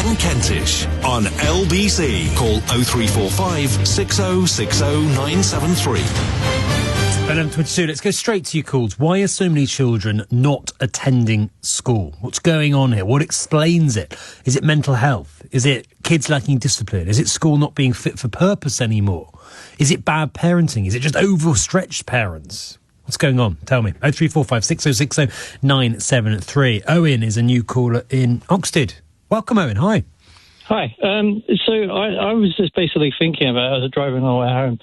and Kentish on LBC. Call 0345 6060 973. 11:22. Let's go straight to your calls. Why are so many children not attending school? What's going on here? What explains it? Is it mental health? Is it kids lacking discipline? Is it school not being fit for purpose anymore? Is it bad parenting? Is it just overstretched parents? What's going on? Tell me. 0345 6060 973. Owain is a new caller in Oxted. Welcome, Owain. Hi. Hi. So I was just basically thinking about it as I was driving on the way home.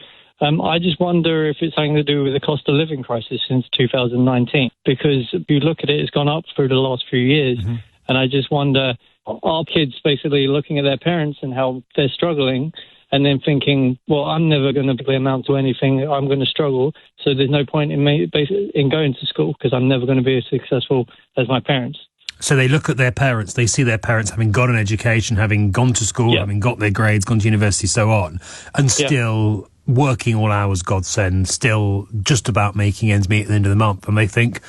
I just wonder if it's something to do with the cost of living crisis since 2019, because if you look at it, it's gone up through the last few years. Mm-hmm. And I just wonder, are kids basically looking at their parents and how they're struggling and then thinking, well, I'm never going to amount to anything, I'm going to struggle, so there's no point in going to school because I'm never going to be as successful as my parents. So they look at their parents, they see their parents having got an education, having gone to school, having got their grades, gone to university, so on, and still working all hours, God send, still just about making ends meet at the end of the month, and they think,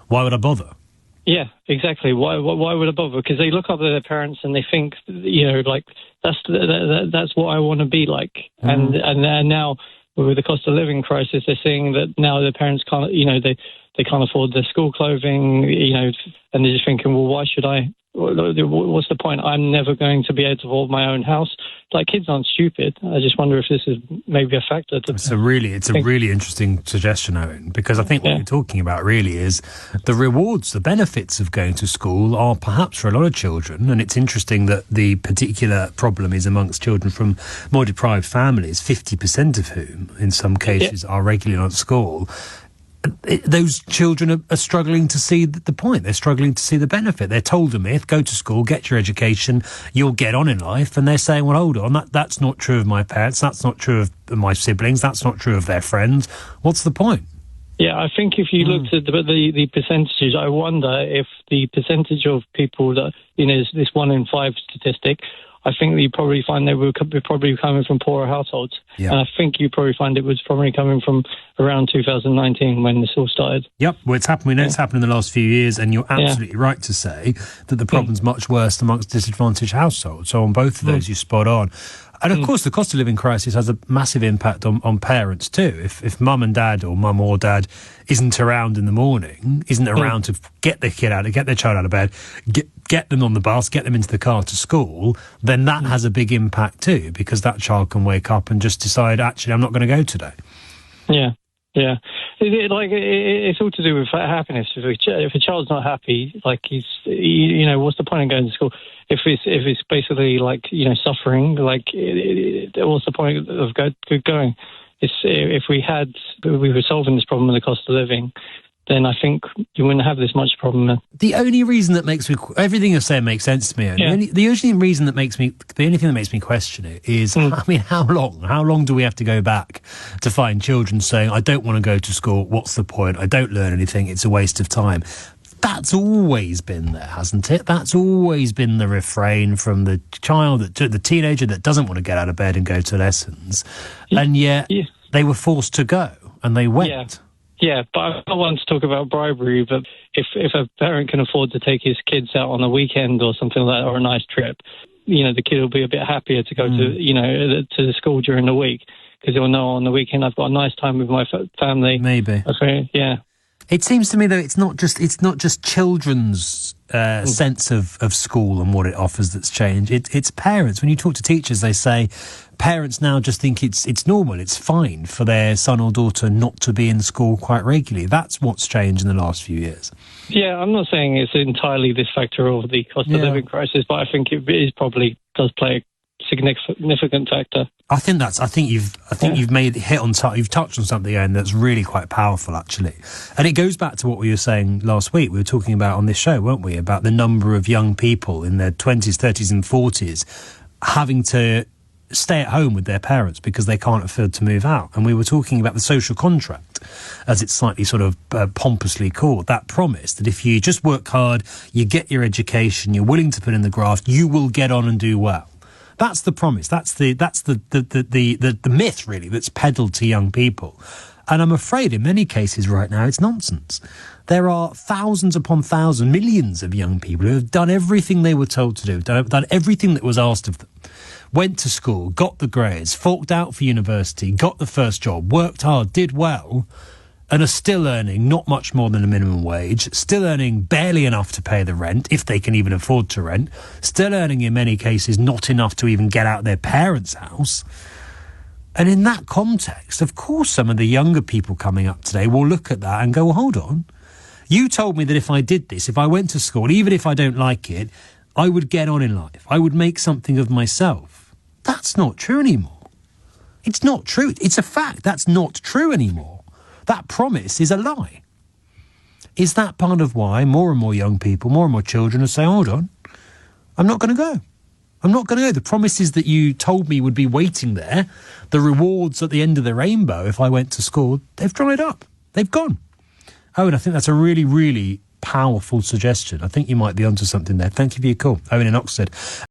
why would I bother? Yeah, exactly. Why would I bother? Because they look up at their parents and they think, like, that's what I want to be like. Mm. And now with the cost of living crisis, they're seeing that now their parents can't, they can't afford their school clothing, and they're just thinking, well, why should I? What's the point? I'm never going to be able to afford my own house. Like, kids aren't stupid. I just wonder if this is maybe a factor. It's a really interesting suggestion, Owen, because I think what you're talking about really is the rewards, the benefits of going to school are perhaps for a lot of children, and it's interesting that the particular problem is amongst children from more deprived families, 50% of whom, in some cases, are regularly not at school. Those children are struggling to see the point. They're struggling to see the benefit. They're told a myth, go to school, get your education, you'll get on in life. And they're saying, well, hold on, that's not true of my parents, that's not true of my siblings, that's not true of their friends. What's the point? Yeah, I think if you looked at the percentages, I wonder if the percentage of people that, this 1 in 5 statistic, I think you probably find they were probably coming from poorer households. Yeah. And I think you probably find it was probably coming from around 2019 when this all started. Yep, well, it's happened. We know it's happened in the last few years, and you're absolutely right to say that the problem's much worse amongst disadvantaged households. So on both of those, you're spot on. And of course, the cost of living crisis has a massive impact on parents too. If mum and dad, or mum or dad, isn't around in the morning, isn't around to get their child out of bed, get them on the bus, get them into the car to school, then that has a big impact too, because that child can wake up and just decide, actually, I'm not going to go today. Yeah. Yeah, it's all to do with happiness. If a child's not happy, like what's the point of going to school? If it's basically suffering, what's the point of going? If we were solving this problem of the cost of living, then I think you wouldn't have this much problem. The only reason that makes me... Everything you're saying makes sense to me. Yeah. The only thing that makes me question it is, I mean, how long? How long do we have to go back to find children saying, I don't want to go to school, what's the point? I don't learn anything, it's a waste of time. That's always been there, hasn't it? That's always been the refrain from the child, the teenager that doesn't want to get out of bed and go to lessons. And yet they were forced to go, and they went. Yeah, but I don't want to talk about bribery, but if a parent can afford to take his kids out on a weekend or something like that, or a nice trip, the kid will be a bit happier to go to the school during the week, because he'll know on the weekend I've got a nice time with my family. Maybe. Yeah. It seems to me, though, it's not just children's sense of school and what it offers that's changed. It's parents. When you talk to teachers, they say parents now just think it's normal, it's fine for their son or daughter not to be in school quite regularly. That's what's changed in the last few years. Yeah, I'm not saying it's entirely this factor of the cost of living crisis, but I think it is probably does play a significant factor. I think you've made hit on you've touched on something, and that's really quite powerful, actually. And it goes back to what we were saying last week. We were talking about on this show, weren't we, about the number of young people in their 20s, 30s and 40s having to stay at home with their parents because they can't afford to move out. And we were talking about the social contract, as it's slightly sort of pompously called, that promise that if you just work hard, you get your education, you're willing to put in the graft, you will get on and do well. That's the promise. That's the myth, really, that's peddled to young people. And I'm afraid in many cases right now it's nonsense. There are thousands upon thousands, millions of young people who have done everything they were told to do, done everything that was asked of them, went to school, got the grades, forked out for university, got the first job, worked hard, did well, and are still earning not much more than a minimum wage, still earning barely enough to pay the rent, if they can even afford to rent, still earning in many cases not enough to even get out their parents' house. And in that context, of course, some of the younger people coming up today will look at that and go, well, hold on. You told me that if I did this, if I went to school, even if I don't like it, I would get on in life. I would make something of myself. That's not true anymore. It's not true. It's a fact. That's not true anymore. That promise is a lie. Is that part of why more and more young people, more and more children are saying, hold on, I'm not going to go. I'm not going to go. The promises that you told me would be waiting there, the rewards at the end of the rainbow if I went to school, they've dried up. They've gone. Owen, I think that's a really, really powerful suggestion. I think you might be onto something there. Thank you for your call. Owen in Oxford.